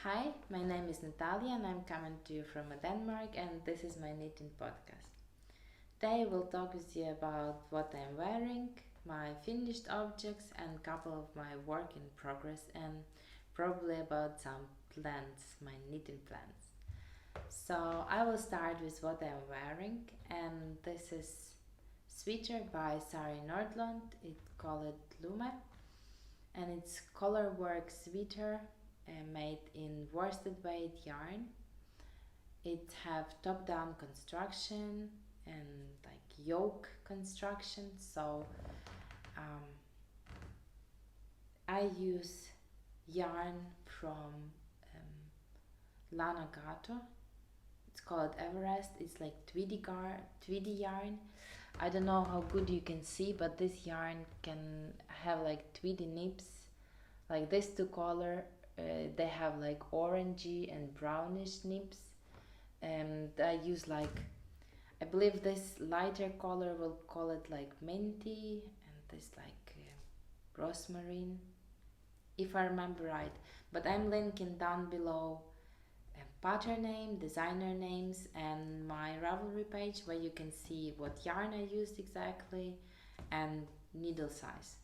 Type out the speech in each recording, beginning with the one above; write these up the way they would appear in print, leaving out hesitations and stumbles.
Hi, my name is Natalia and I'm coming to you from Denmark and this is my knitting podcast. Today I will talk with you about what I'm wearing, my finished objects and a couple of my work in progress and probably about some plans, my knitting plans. So I will start with what I'm wearing and this is sweater by Sari Nordlund. It's called Lumme and it's color work sweater made in worsted weight yarn. It have top down construction and like yoke construction, so um, I use yarn from Lana Gato. It's called Everest. It's like tweedy yarn. I don't know how good you can see, but this yarn can have like tweedy nips, like this two color. They have like orangey and brownish nips, and I use like, I believe this lighter color will call it like minty, and this like rosmarine, if I remember right. But I'm linking down below pattern name, designer names, and my Ravelry page where you can see what yarn I used exactly and needle size.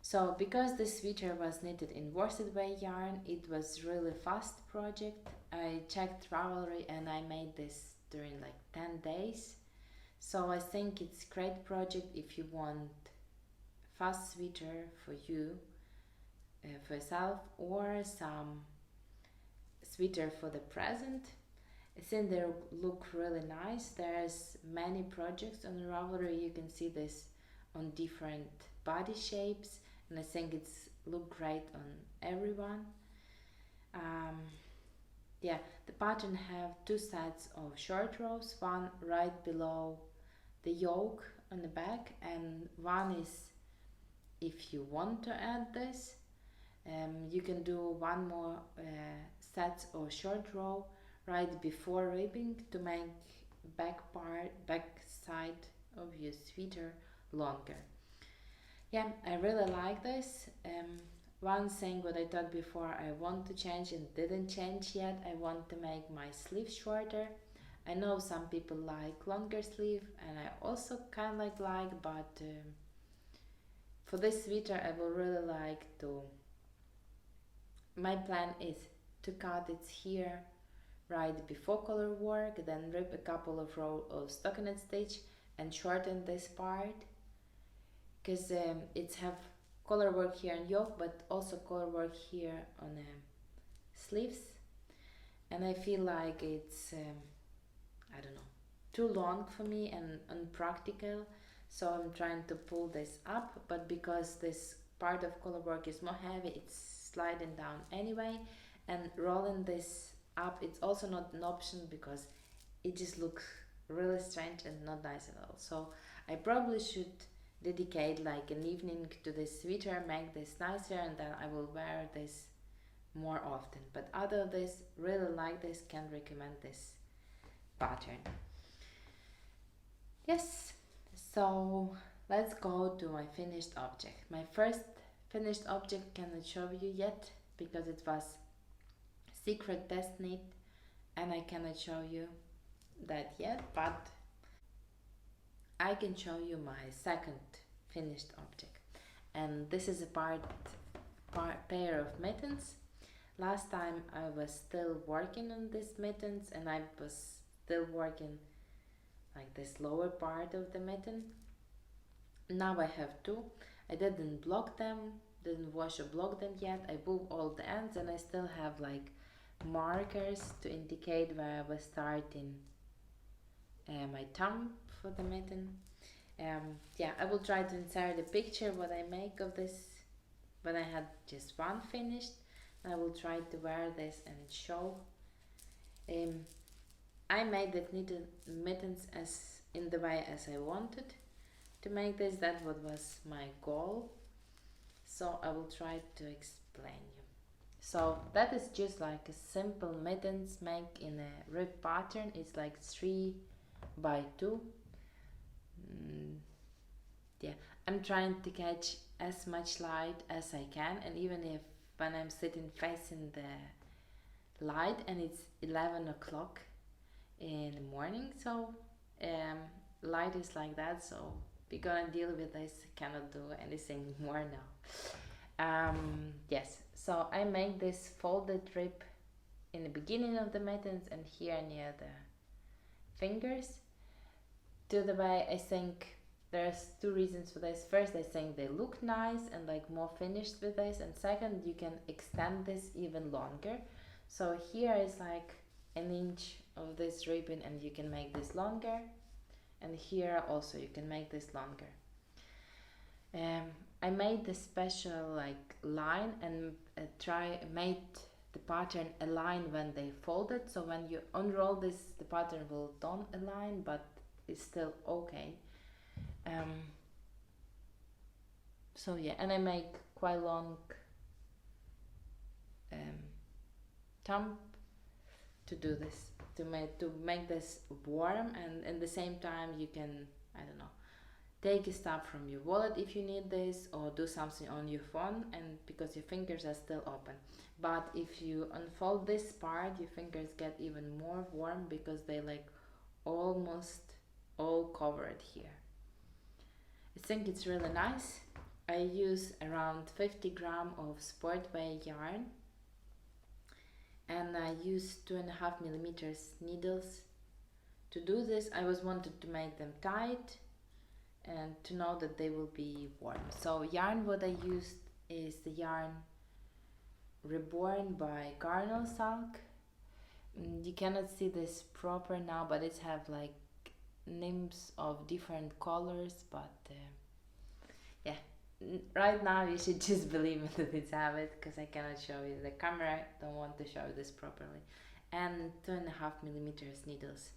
So because this sweater was knitted in worsted weight yarn, it was really fast project. I checked Ravelry and I made this during like 10 days. So I think it's great project if you want fast sweater for you, for yourself, or some sweater for the present. I think they look really nice. There's many projects on Ravelry. You can see this on different body shapes, and I think it's look great on everyone. Yeah, the pattern have two sets of short rows, one right below the yoke on the back, and one is if you want to add this. You can do one more set of short row right before ribbing to make back side of your sweater longer. Yeah, I really like this. One thing what I thought before I want to change and didn't change yet, I want to make my sleeve shorter. I know some people like longer sleeve and I also kind of like, but for this sweater I will really like to, my plan is to cut it here right before color work, then rip a couple of rows of stockinette stitch and shorten this part, because it's have color work here on yoke but also color work here on sleeves, and I feel like it's I don't know, too long for me and unpractical, so I'm trying to pull this up, but because this part of color work is more heavy, it's sliding down anyway, and rolling this up it's also not an option because it just looks really strange and not nice at all. So I probably should dedicate like an evening to this sweater, make this nicer, and then I will wear this more often. But other this, really like this, can recommend this pattern. Yes, so let's go to my finished object. My first finished object cannot show you yet because it was secret test knit and I cannot show you that yet, but I can show you my second finished object, and this is a pair of mittens. Last time I was still working on this mittens and I was still working like this lower part of the mitten. Now I have two. I didn't block them, didn't wash or block them yet. I moved all the ends and I still have like markers to indicate where I was starting my thumb for the mitten. Yeah, I will try to insert a picture what I make of this when I had just one finished. I will try to wear this and show. I made the knitted mittens as in the way as I wanted to make this. That what was my goal. So I will try to explain you. So that is just like a simple mittens make in a rib pattern. It's like 3 by 2. Yeah, I'm trying to catch as much light as I can, and even if when I'm sitting facing the light and it's 11 o'clock in the morning, so light is like that, so we're gonna deal with this. Cannot do anything more now. Yes, so I make this folded rib in the beginning of the mittens and here near the fingers. To the way, I think there's two reasons for this. First, I think they look nice and like more finished with this, and second, you can extend this even longer. So here is like an inch of this ribbon and you can make this longer, and here also you can make this longer. I made this special like line and made the pattern align when they folded, so when you unroll this the pattern will don't align, but it's still okay. So yeah, and I make quite long thumb to do this, to make this warm, and at the same time you can, I don't know, take a stuff from your wallet if you need this, or do something on your phone, and because your fingers are still open. But if you unfold this part, your fingers get even more warm because they like almost all covered here. I think it's really nice. I use around 50 grams of sport weight yarn, and I use 2.5 millimeters needles. To do this, I was wanted to make them tight and to know that they will be warm. So yarn what I used is the yarn Reborn by Garnell Silk. You cannot see this proper now, but it have like nymphs of different colors, but yeah, right now you should just believe me that it's have it, because I cannot show you the camera, don't want to show this properly. And 2.5 millimeters needles.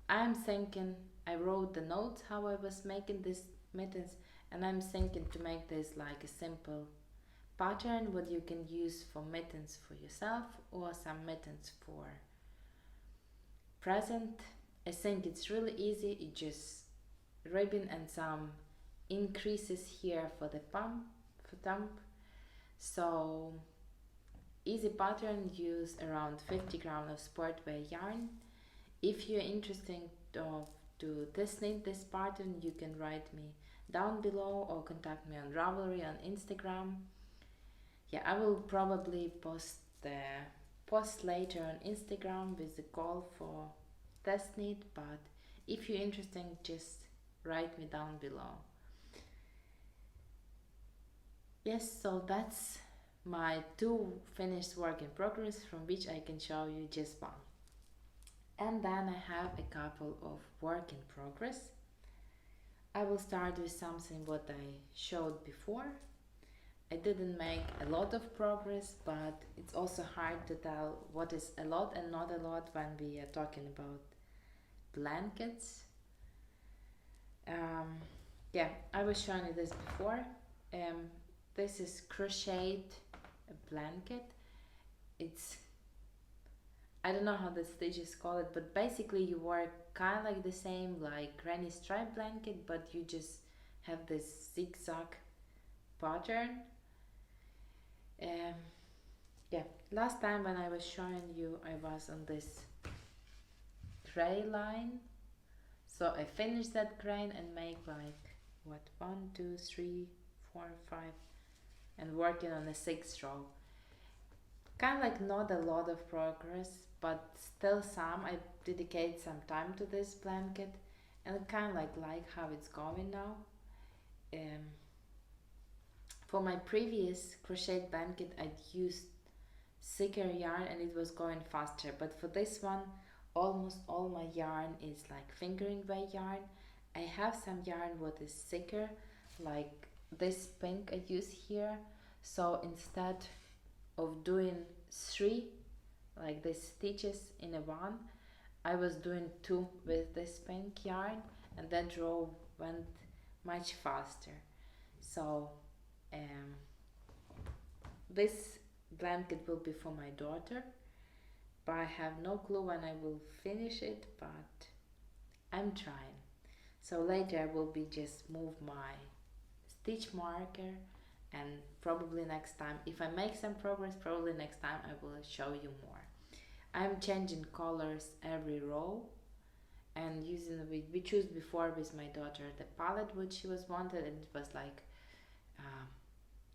I'm thinking, I wrote the notes how I was making this mittens, and I'm thinking to make this like a simple pattern what you can use for mittens for yourself or some mittens for present. I think it's really easy. It just ribbon and some increases here for the thumb. So easy pattern, use around 50 grams of sport wear yarn. If you're interested to test knit this pattern, you can write me down below or contact me on Ravelry on Instagram. Yeah, I will probably post the post later on Instagram with the call for test knit, but if you're interested, just write me down below. Yes, so that's my 2 finished work in progress, from which I can show you just one. And then I have a couple of work in progress. I will start with something what I showed before. I didn't make a lot of progress, but it's also hard to tell what is a lot and not a lot when we are talking about blankets. Yeah, I was showing you this before. This is crocheted blanket. It's, I don't know how the stitches call it, but basically you work kind of like the same like granny stripe blanket, but you just have this zigzag pattern. Yeah, last time when I was showing you, I was on this gray line, so I finished that grain and make like what 1, 2, 3, 4, 5, and working on the 6th row. Kind of like not a lot of progress, but still some. I dedicate some time to this blanket, and I kind of like how it's going now. For my previous crochet blanket, I'd used thicker yarn and it was going faster, but for this one, almost all my yarn is like fingering weight yarn. I have some yarn what is thicker, like this pink I use here. So instead of doing 3 like these stitches in a one, I was doing 2 with this pink yarn, and that row went much faster. So this blanket will be for my daughter, but I have no clue when I will finish it, but I'm trying. So later I will be just move my stitch marker and probably next time, if I make some progress, probably next time I will show you more. I'm changing colors every row, and using, we choose before with my daughter the palette which she was wanted, and it was like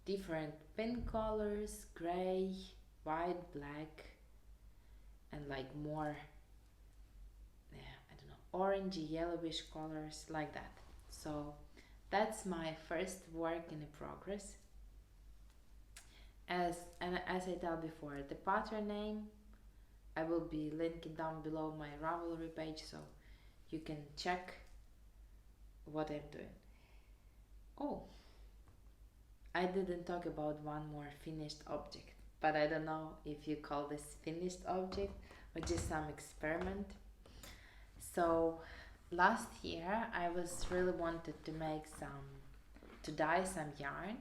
different pink colors, gray, white, black, and like more, I don't know, orangey, yellowish colors like that. So that's my first work in progress. As I told before, the pattern name I will be linking down below my Ravelry page, so you can check what I'm doing. Oh, I didn't talk about one more finished object, but I don't know if you call this finished object or just some experiment. So last year I was really wanted to make to dye some yarn.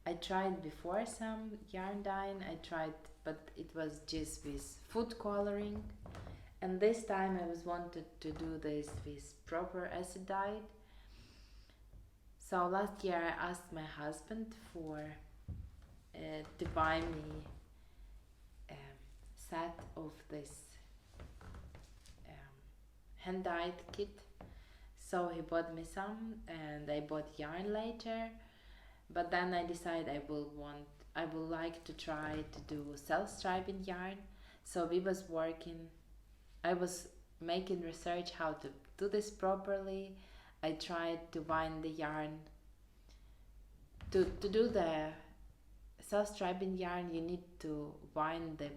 I tried before some yarn dyeing, but it was just with food coloring, and this time I was wanted to do this with proper acid dye. So last year I asked my husband to buy me a set of this hand dyed kit. So he bought me some, and I bought yarn later. But then I decided I would like to try to do self-striping yarn. So I was making research how to do this properly. I tried to wind the yarn. To do the self-striping yarn, you need to wind the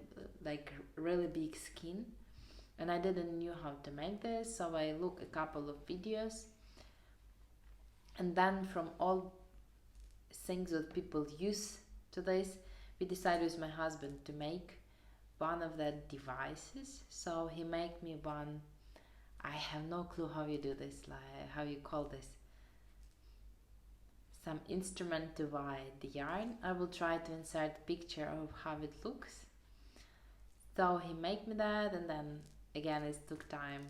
like really big skein, and I didn't know how to make this, so I looked a couple of videos, and then from all things that people use to this, we decided with my husband to make one of the devices. So he made me one. I have no clue how you do this, like how you call this, some instrument to wind the yarn. I will try to insert a picture of how it looks. So he made me that, and then again it took time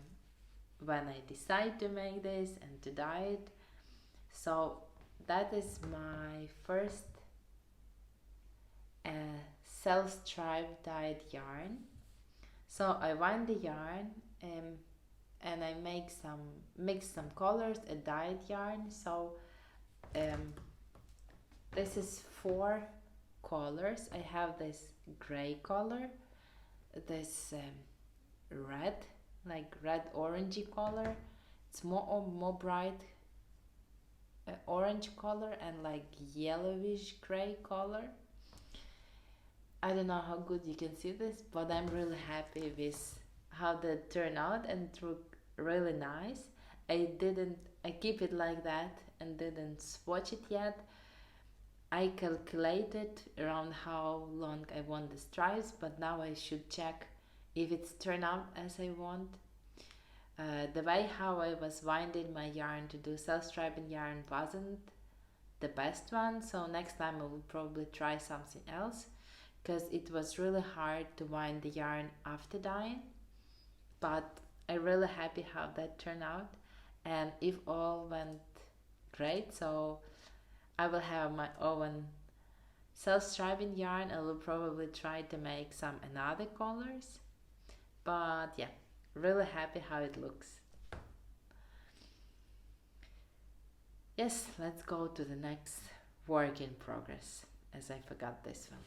when I decided to make this and to dye it. So that is my first self-striped dyed yarn. So I wind the yarn, and I mix some colors, a dyed yarn. So this is 4 colors. I have this gray color, this red, like red orangey color. It's more bright orange color, and like yellowish gray color. I don't know how good you can see this, but I'm really happy with how that turned out, and it looked really nice. I keep it like that and didn't swatch it yet. I calculated around how long I want the stripes, but now I should check if it's turned out as I want. The way how I was winding my yarn to do self-striping yarn wasn't the best one, so next time I will probably try something else, because it was really hard to wind the yarn after dyeing. But I'm really happy how that turned out, and if all went great, so I will have my own self-striping yarn. I will probably try to make some another colors, but yeah, really happy how it looks. Yes, let's go to the next work in progress, as I forgot this one.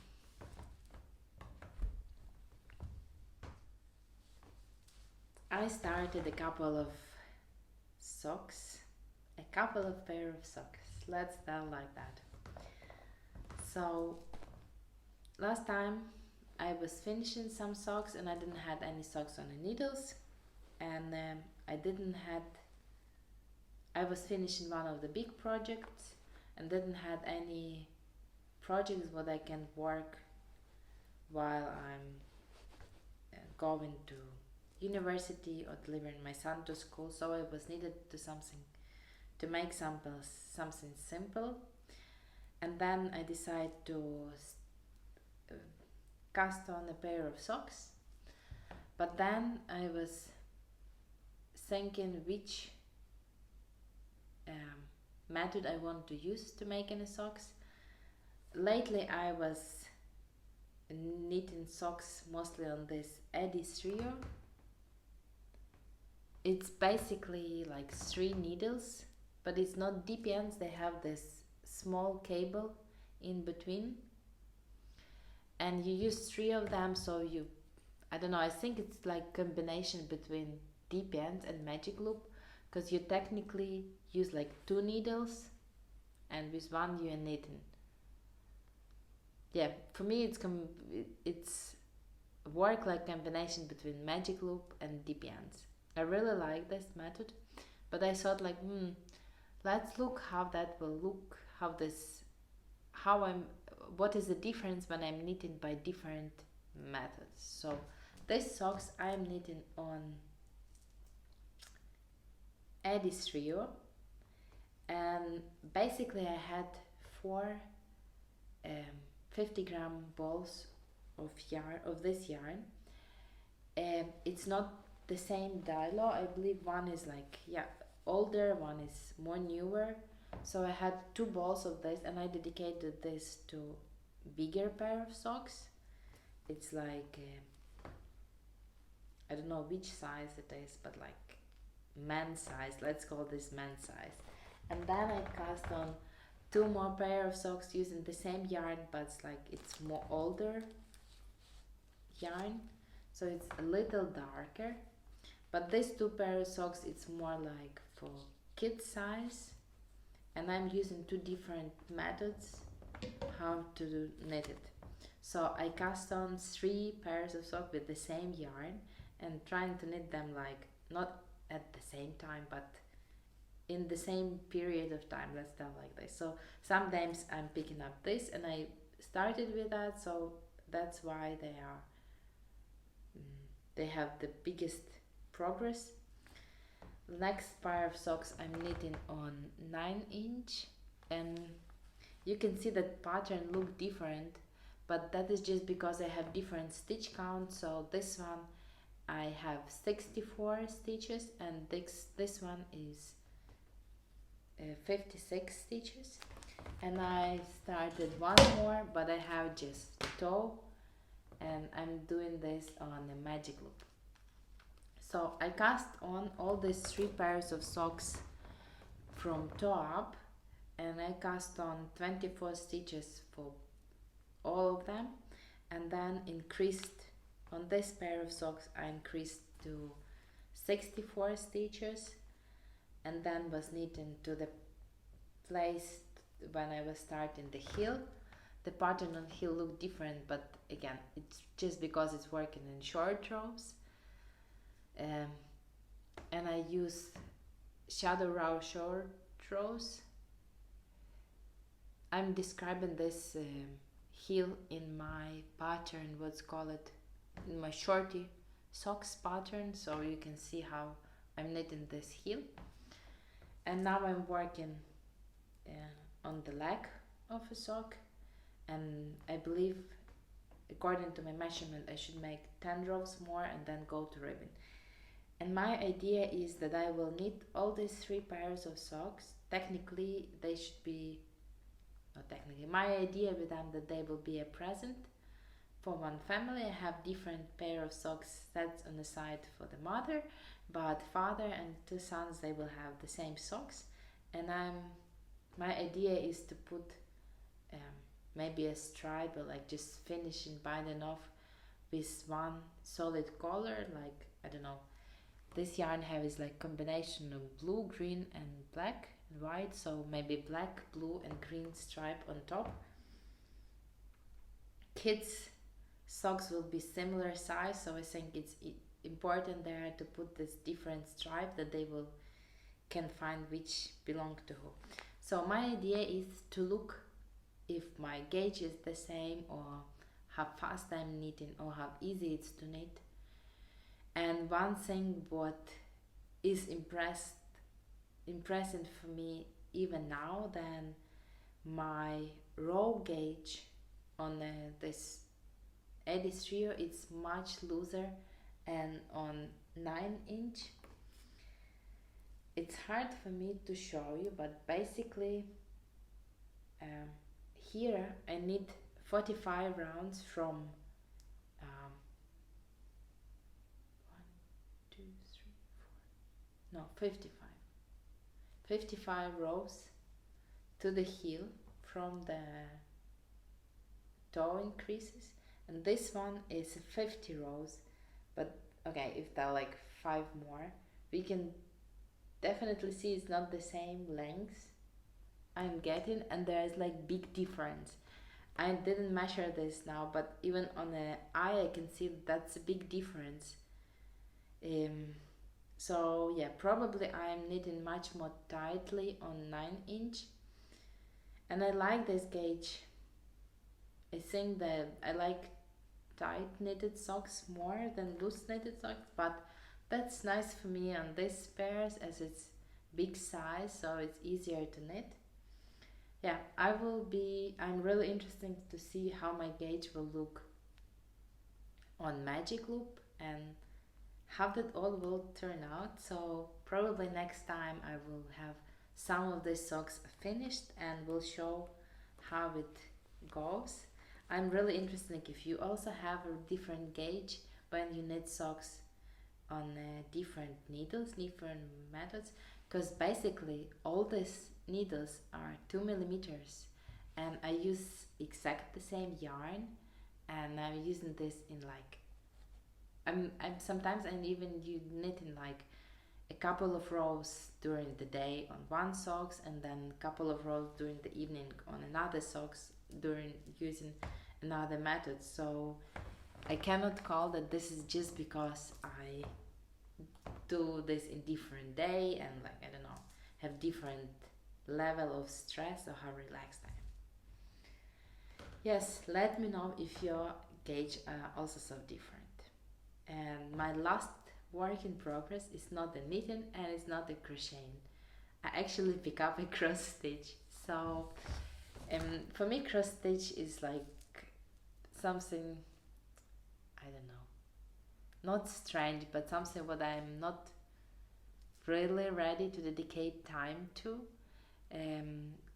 I started a couple of pair of socks, let's tell like that. So last time I was finishing some socks, and I didn't have any socks on the needles, and I was finishing one of the big projects and didn't have any projects what I can work while I'm going to university or delivering my son to school. So I was needed to make something simple, and then I decided to cast on a pair of socks. But then I was thinking which method I want to use to make any socks. lately I was knitting socks mostly on this addi trio. It's basically like 3 needles, but it's not deep ends. They have this small cable in between, and you use 3 of them. So you, I don't know, I think it's like combination between deep ends and magic loop, because you technically use like 2 needles, and with one you are knitting. Yeah, for me it's work like combination between magic loop and deep ends. I really like this method, but I thought like, let's look how that will look, what is the difference when I'm knitting by different methods. So these socks I'm knitting on addi trio, and basically I had 4 50-gram balls of yarn, of this yarn. It's not the same dilo. I believe one is like, yeah, older, one is more newer. So I had 2 balls of this, and I dedicated this to bigger pair of socks. It's like I don't know which size it is, but like men's size. Let's call this men's size. And then I cast on 2 more pair of socks using the same yarn, but it's more older yarn, so it's a little darker. But these 2 pair of socks, it's more like for kid size, and I'm using 2 different methods how to knit it. So I cast on 3 pairs of socks with the same yarn and trying to knit them like not at the same time, but in the same period of time, let's tell like this. So sometimes I'm picking up this, and I started with that, so that's why they have the biggest progress. Next pair of socks I'm knitting on 9-inch, and you can see that pattern look different, but that is just because I have different stitch count. So this one I have 64 stitches, and this one is 56 stitches, and I started 1 more, but I have just toe, and I'm doing this on a magic loop. So I cast on all these 3 pairs of socks from toe up, and I cast on 24 stitches for all of them, and then increased on this pair of socks. I increased to 64 stitches, and then was knitting to the place when I was starting the heel. The pattern on heel looked different, but again, it's just because it's working in short rows. And I use shadow row short rows. I'm describing this heel in my pattern, what's called it, in my shorty socks pattern, so you can see how I'm knitting this heel. And now I'm working on the leg of a sock, and I believe according to my measurement I should make 10 rows more and then go to ribbon. And my idea is that I will knit all these 3 pairs of socks. Technically they should be, not technically, my idea with them that they will be a present for one family. I have different pair of socks sets on the side for the mother, but father and 2 sons, they will have the same socks. And my idea is to put maybe a stripe, or like just finishing binding off with one solid color, like I don't know, this yarn have is like combination of blue, green and black and white, so maybe black, blue and green stripe on top. Kids socks will be similar size, so I think it's important there to put this different stripe that they can find which belong to who. So my idea is to look if my gauge is the same, or how fast I'm knitting, or how easy it's to knit. And one thing what is impressive for me even now, then my row gauge on this addi trio, it's much looser, and on 9-inch it's hard for me to show you, but basically here I need 45 rounds from 55 rows to the heel from the toe increases, and this one is 50 rows. But okay, if there are like 5 more, we can definitely see it's not the same length I'm getting, and there's like big difference. I didn't measure this now, but even on the eye I can see that's a big difference. So yeah, probably I'm knitting much more tightly on 9-inch, and I like this gauge. I think that I like tight knitted socks more than loose knitted socks, but that's nice for me on this pairs as it's big size, so it's easier to knit. Yeah, I'm really interested to see how my gauge will look on Magic Loop and how that all will turn out. So probably next time I will have some of these socks finished and will show how it goes. I'm really interested if you also have a different gauge when you knit socks on different needles, different methods, because basically all these needles are 2 millimeters and I use exactly the same yarn, and I'm using this in like I'm sometimes I'm even knitting like a couple of rows during the day on one socks, and then a couple of rows during the evening on another socks during using another method. So I cannot call that this is just because I do this in different day and like I don't know, have different level of stress or how relaxed I am. Yes, let me know if your gauge are also so different. And my last work in progress is not the knitting and it's not the crocheting. I actually pick up a cross stitch. So for me cross stitch is like something, I don't know, not strange, but something what I'm not really ready to dedicate time to,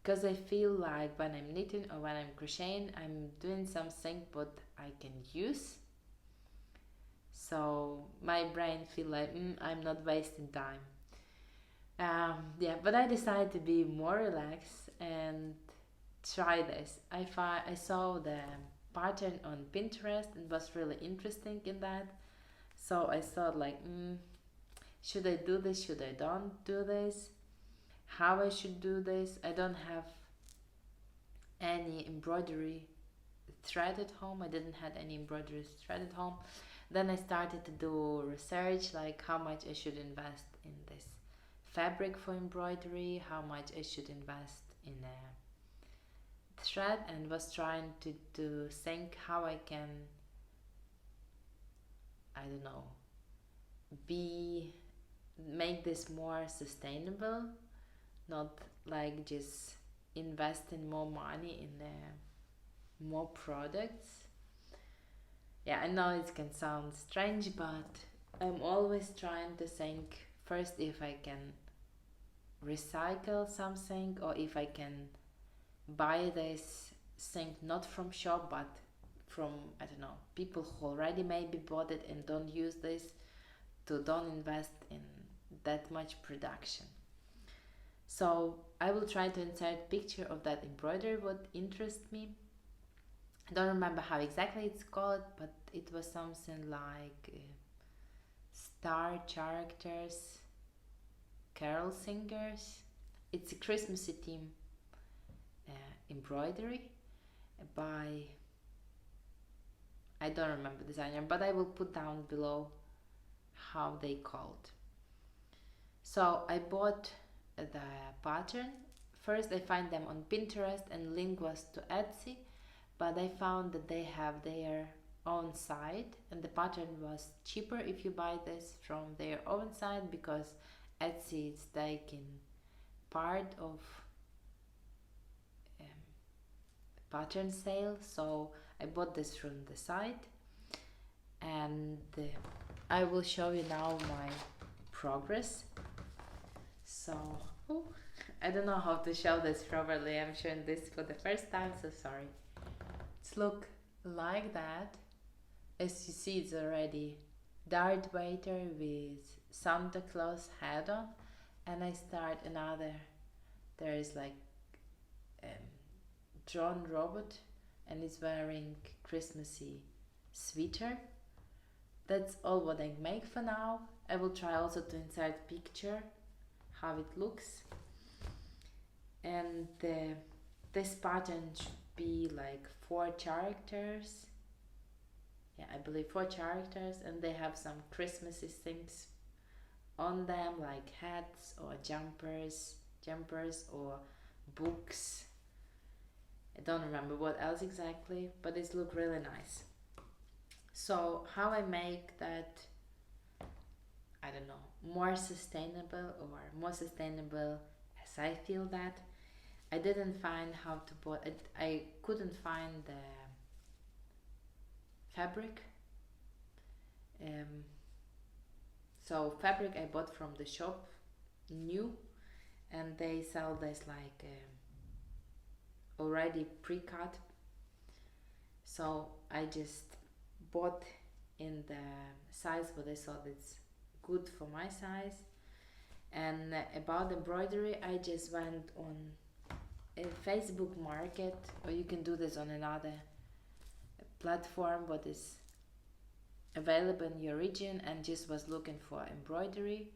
because I feel like when I'm knitting or when I'm crocheting I'm doing something what I can use. So my brain feel like I'm not wasting time. Yeah, but I decided to be more relaxed and try this. I saw the pattern on Pinterest and was really interesting in that. So I thought like, should I do this? Should I don't do this? How I should do this? I don't have any embroidery thread at home. I didn't have any embroidery thread at home. Then I started to do research, like how much I should invest in this fabric for embroidery, how much I should invest in a thread, and was trying to think how I can, I don't know, make this more sustainable, not like just investing more money in more products. Yeah, I know it can sound strange, but I'm always trying to think first if I can recycle something or if I can buy this thing not from shop but from, I don't know, people who already maybe bought it and don't use this, to don't invest in that much production. So I will try to insert picture of that embroidery what interests me. I don't remember how exactly it's called, but it was something like Star Characters, Carol Singers. It's a Christmassy theme embroidery by, I don't remember the designer, but I will put down below how they called. So I bought the pattern. First I find them on Pinterest and link was to Etsy, but I found that they have their own site and the pattern was cheaper if you buy this from their own site, because Etsy is taking part of pattern sale. So I bought this from the site, and I will show you now my progress. So I don't know how to show this properly. I'm showing this for the first time, so sorry. It's look like that. As you see, it's already Darth Vader with Santa Claus hat on, and I start another. There is like John Robot, and he's wearing Christmassy sweater. That's all what I make for now. I will try also to insert picture how it looks, and this pattern should be like 4 characters. Yeah, I believe 4 characters, and they have some Christmassy things on them, like hats or jumpers or books. I don't remember what else exactly, but it look really nice. So how I make that, I don't know, more sustainable as I feel that, I didn't find how to put it. I couldn't find the fabric. So fabric I bought from the shop new, and they sell this like already pre-cut. So I just bought in the size what I thought it's good for my size. And about embroidery, I just went on a Facebook market, or you can do this on another platform what is available in your region, and just was looking for embroidery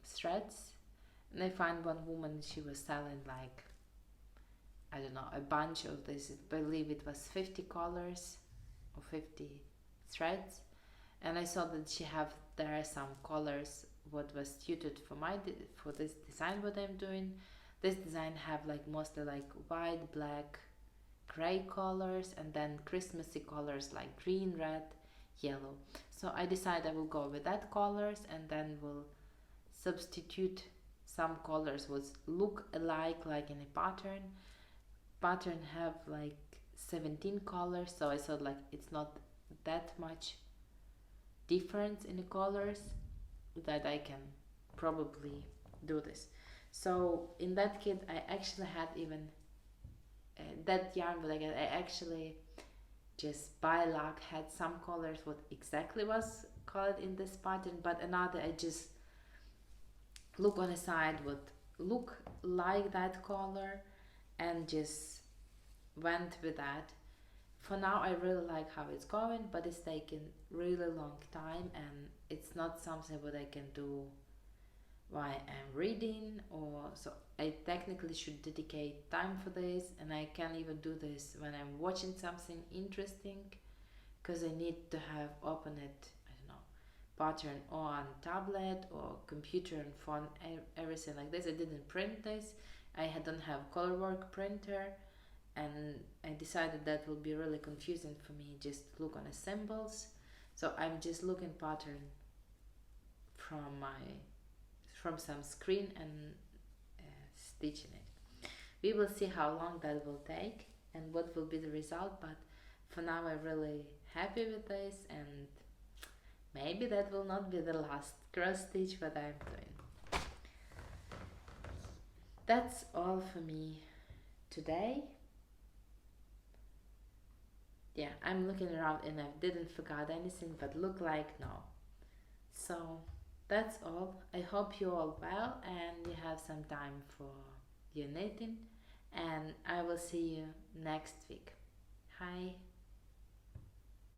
threads, and I found one woman. She was selling like, I don't know, a bunch of this. I believe it was 50 colors or 50 threads, and I saw that she have there are some colors what was suited for for this design what I'm doing. This design have like mostly like white, black, gray colors, and then Christmassy colors like green, red, yellow. So I decided I will go with that colors, and then will substitute some colors what look alike like in a pattern have like 17 colors, so I thought like it's not that much difference in the colors that I can probably do this. So in that kit I actually had even that yarn, but I actually just by luck had some colors what exactly was colored in this pattern, but another I just look on the side would look like that color and just went with that. For now I really like how it's going, but it's taken really long time, and it's not something what I can do while I'm reading, or so I technically should dedicate time for this, and I can't even do this when I'm watching something interesting, because I need to have open it, I don't know, pattern on tablet or computer and phone, everything like this. I didn't print this. I don't have colorwork printer, and I decided that will be really confusing for me just look on the symbols. So I'm just looking pattern from some screen and stitching it. We will see how long that will take and what will be the result, but for now I'm really happy with this, and maybe that will not be the last cross stitch what I'm doing. That's all for me today. Yeah, I'm looking around and I didn't forget anything, but look like no. So that's all. I hope you're all well and you have some time for your knitting, and I will see you next week. Hi.